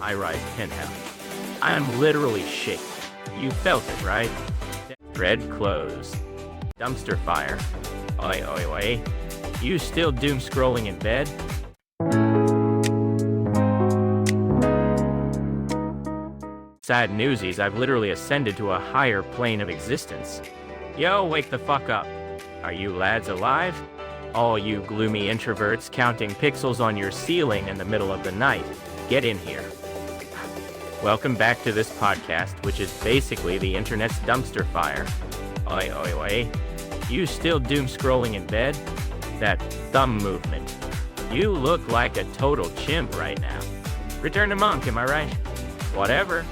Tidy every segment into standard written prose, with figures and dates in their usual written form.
high-rise penthouse. I'm literally shaking. You felt it, right? Thread closed. Dumpster fire. Oi, oi, oi. You still doom scrolling in bed? Sad newsies, I've literally ascended to a higher plane of existence. Yo, wake the fuck up. Are you lads alive? All you gloomy introverts counting pixels on your ceiling in the middle of the night, get in here. Welcome back to this podcast, which is basically the internet's dumpster fire. Oi, oi, oi. You still doom scrolling in bed? That thumb movement. You look like a total chimp right now. Return to monk, am I right? Whatever.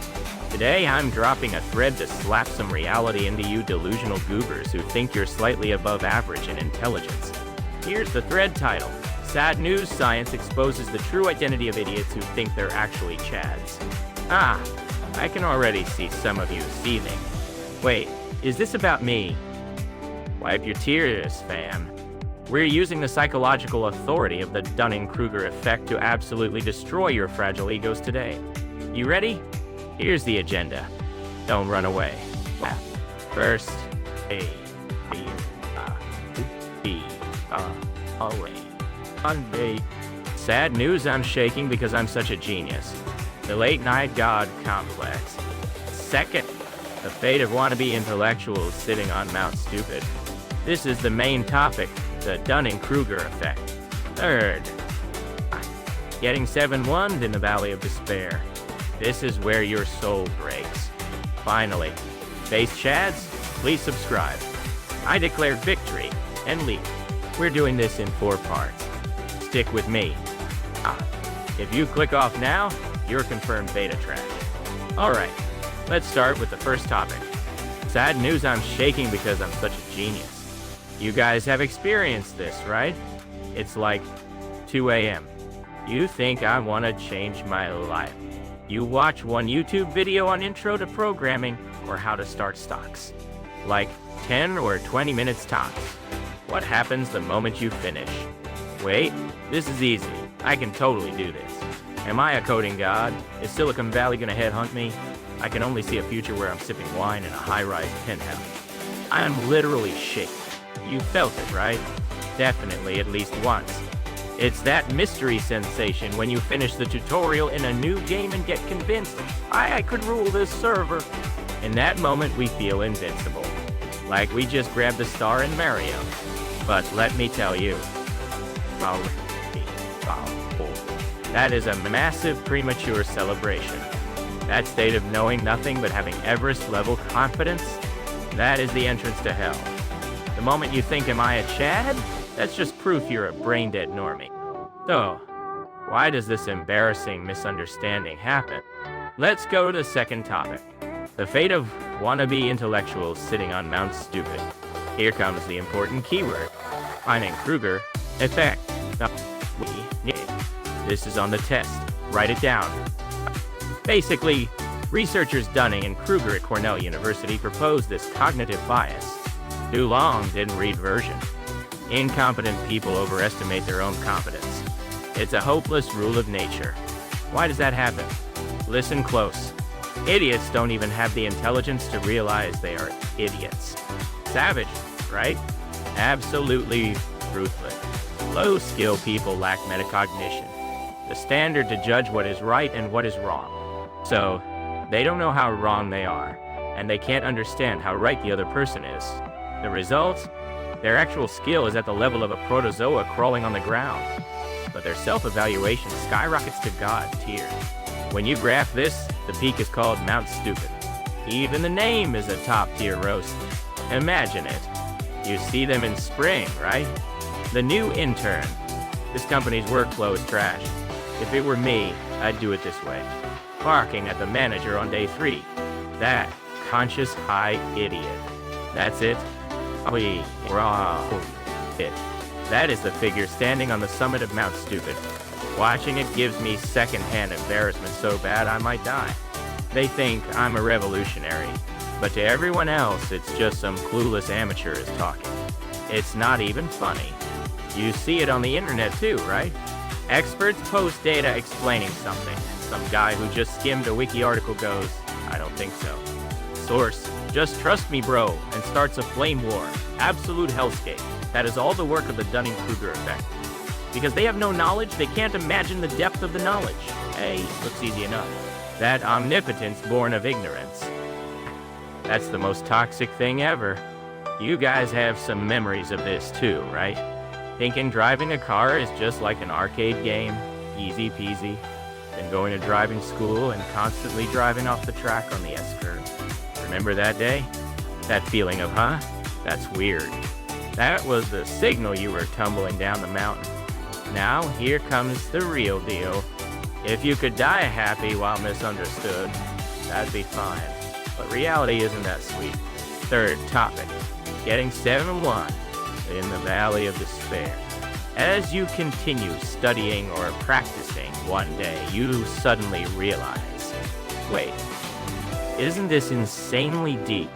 Today I'm dropping a thread to slap some reality into you delusional goobers who think you're slightly above average in intelligence. Here's the thread title. Sad news, science exposes the true identity of idiots who think they're actually chads. Ah, I can already see some of you seething. Wait, is this about me? Wipe your tears, fam. We're using the psychological authority of the Dunning-Kruger effect to absolutely destroy your fragile egos today. You ready? Here's the agenda. Don't run away. First, sad news, I'm shaking because I'm such a genius. The late night god complex. Second, the fate of wannabe intellectuals sitting on Mount Stupid. This is the main topic, the Dunning-Kruger effect. Third, getting 7-1 in the Valley of Despair. This is where your soul breaks. Finally, base chads, please subscribe. I declare victory and leave. We're doing this in 4 parts. Stick with me. If you click off now, you're confirmed beta trash. Alright, let's start with the first topic. Sad news, I'm shaking because I'm such a genius. You guys have experienced this, right? It's like 2 a.m. You think I want to change my life. You watch one YouTube video on intro to programming or how to start stocks. Like 10 or 20 minutes tops. What happens the moment you finish? Wait, this is easy. I can totally do this. Am I a coding god? Is Silicon Valley gonna headhunt me? I can only see a future where I'm sipping wine in a high-rise penthouse. I'm literally shaking. You felt it, right? Definitely at least once. It's that mystery sensation when you finish the tutorial in a new game and get convinced, I could rule this server. In that moment, we feel invincible. Like we just grabbed the star in Mario. But let me tell you, that is a massive premature celebration. That state of knowing nothing but having Everest-level confidence, that is the entrance to hell. The moment you think, am I a Chad? That's just proof you're a brain-dead normie. So, why does this embarrassing misunderstanding happen? Let's go to the second topic. The fate of wannabe intellectuals sitting on Mount Stupid. Here comes the important keyword. Dunning-Kruger effect. This is on the test. Write it down. Basically, researchers Dunning and Kruger at Cornell University proposed this cognitive bias. Too long, didn't read version. Incompetent people overestimate their own competence. It's a hopeless rule of nature. Why does that happen? Listen close. Idiots don't even have the intelligence to realize they are idiots. Savage, right? Absolutely ruthless. Low-skill people lack metacognition, the standard to judge what is right and what is wrong. So, they don't know how wrong they are, and they can't understand how right the other person is. The result? Their actual skill is at the level of a protozoa crawling on the ground, but their self-evaluation skyrockets to God tier. When you graph this, the peak is called Mount Stupid. Even the name is a top-tier roast. Imagine it. You see them in spring, right? The new intern. This company's workflow is trash. If it were me, I'd do it this way. Barking at the manager on day 3. That conscious high idiot. That's it. That is the figure standing on the summit of Mount Stupid. Watching it gives me second-hand embarrassment so bad I might die. They think I'm a revolutionary, but to everyone else, it's just some clueless amateur is talking. It's not even funny. You see it on the internet too, right? Experts post data explaining something. Some guy who just skimmed a wiki article goes, I don't think so. Source, just trust me, bro, and starts a flame war. Absolute hellscape. That is all the work of the Dunning-Kruger effect. Because they have no knowledge, they can't imagine the depth of the knowledge. Hey, looks easy enough. That omnipotence born of ignorance. That's the most toxic thing ever. You guys have some memories of this too, right? Thinking driving a car is just like an arcade game, easy peasy. Then going to driving school and constantly driving off the track on the S-curve. Remember that day? That feeling of, huh? That's weird. That was the signal you were tumbling down the mountain. Now, here comes the real deal. If you could die happy while misunderstood, that'd be fine. But reality isn't that sweet. Third topic, getting 7-1 in the Valley of Despair. As you continue studying or practicing one day, you suddenly realize, wait, isn't this insanely deep?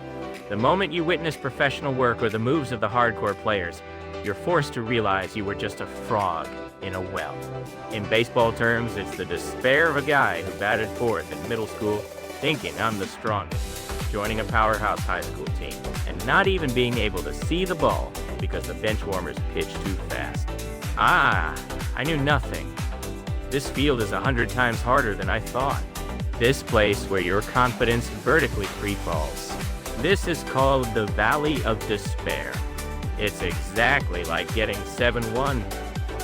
The moment you witness professional work or the moves of the hardcore players, you're forced to realize you were just a frog in a well. In baseball terms, it's the despair of a guy who batted fourth in middle school, thinking I'm the strongest, joining a powerhouse high school team, and not even being able to see the ball because the bench warmers pitch too fast. I knew nothing. This field is 100 times harder than I thought. This place where your confidence vertically free-falls. This is called the Valley of Despair. It's exactly like getting 7-1,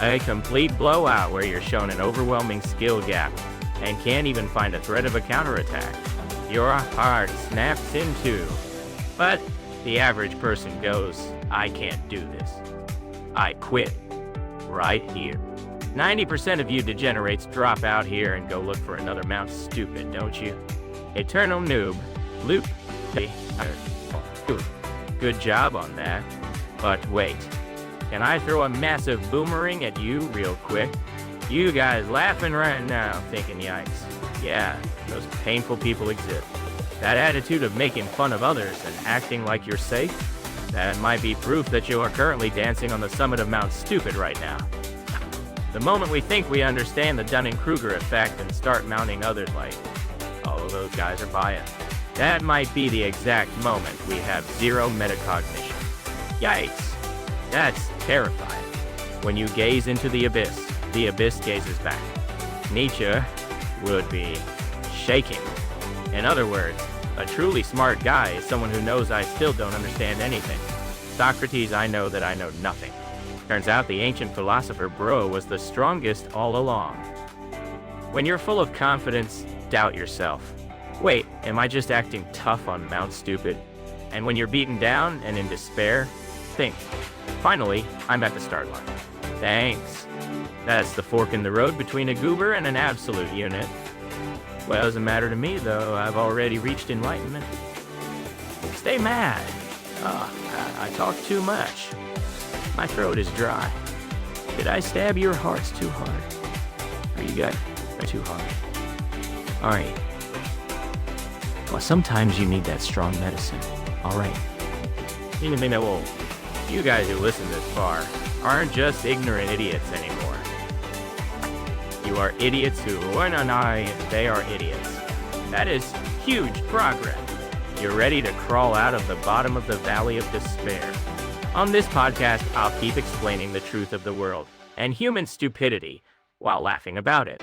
a complete blowout where you're shown an overwhelming skill gap and can't even find a threat of a counterattack. Your heart snaps in two. But the average person goes, I can't do this. I quit. Right here. 90% of you degenerates drop out here and go look for another Mount Stupid, don't you? Eternal noob. Loop. Good job on that. But wait. Can I throw a massive boomerang at you real quick? You guys laughing right now thinking, yikes. Yeah, those painful people exist. That attitude of making fun of others and acting like you're safe, that might be proof that you are currently dancing on the summit of Mount Stupid right now. The moment we think we understand the Dunning-Kruger effect and start mounting others like, oh, those guys are biased, that might be the exact moment we have zero metacognition. Yikes. That's terrifying. When you gaze into the abyss gazes back. Nietzsche would be shaking. In other words, a truly smart guy is someone who knows I still don't understand anything. Socrates, I know that I know nothing. Turns out the ancient philosopher Bro was the strongest all along. When you're full of confidence, doubt yourself. Wait, am I just acting tough on Mount Stupid? And when you're beaten down and in despair, think. Finally, I'm at the start line. Thanks. That's the fork in the road between a goober and an absolute unit. Well, it doesn't matter to me, though. I've already reached enlightenment. Stay mad. I talk too much. My throat is dry. Did I stab your hearts too hard? Or you got too hard? Alright. Well, sometimes you need that strong medicine. Alright. Well, you guys who listen this far aren't just ignorant idiots anymore. You are idiots who, they are idiots. That is huge progress. You're ready to crawl out of the bottom of the Valley of Despair. On this podcast, I'll keep explaining the truth of the world and human stupidity while laughing about it.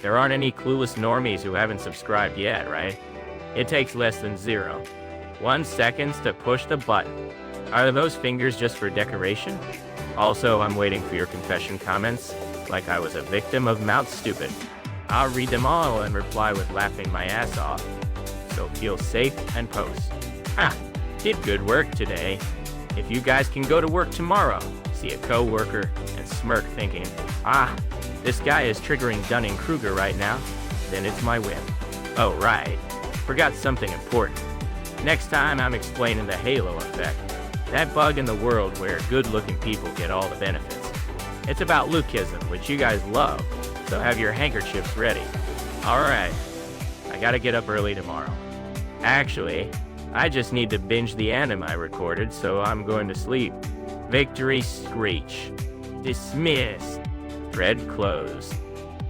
There aren't any clueless normies who haven't subscribed yet, right? It takes less than 1 second to push the button. Are those fingers just for decoration? Also, I'm waiting for your confession comments, like I was a victim of Mount Stupid. I'll read them all and reply with laughing my ass off. So feel safe and post. Did good work today. If you guys can go to work tomorrow, see a coworker, and smirk thinking, this guy is triggering Dunning-Kruger right now, then it's my win. Oh, right. Forgot something important. Next time I'm explaining the halo effect. That bug in the world where good-looking people get all the benefits. It's about Lukeism, which you guys love, so have your handkerchiefs ready. Alright, I gotta get up early tomorrow. Actually, I just need to binge the anime I recorded, so I'm going to sleep. Victory screech. Dismissed. Thread closed.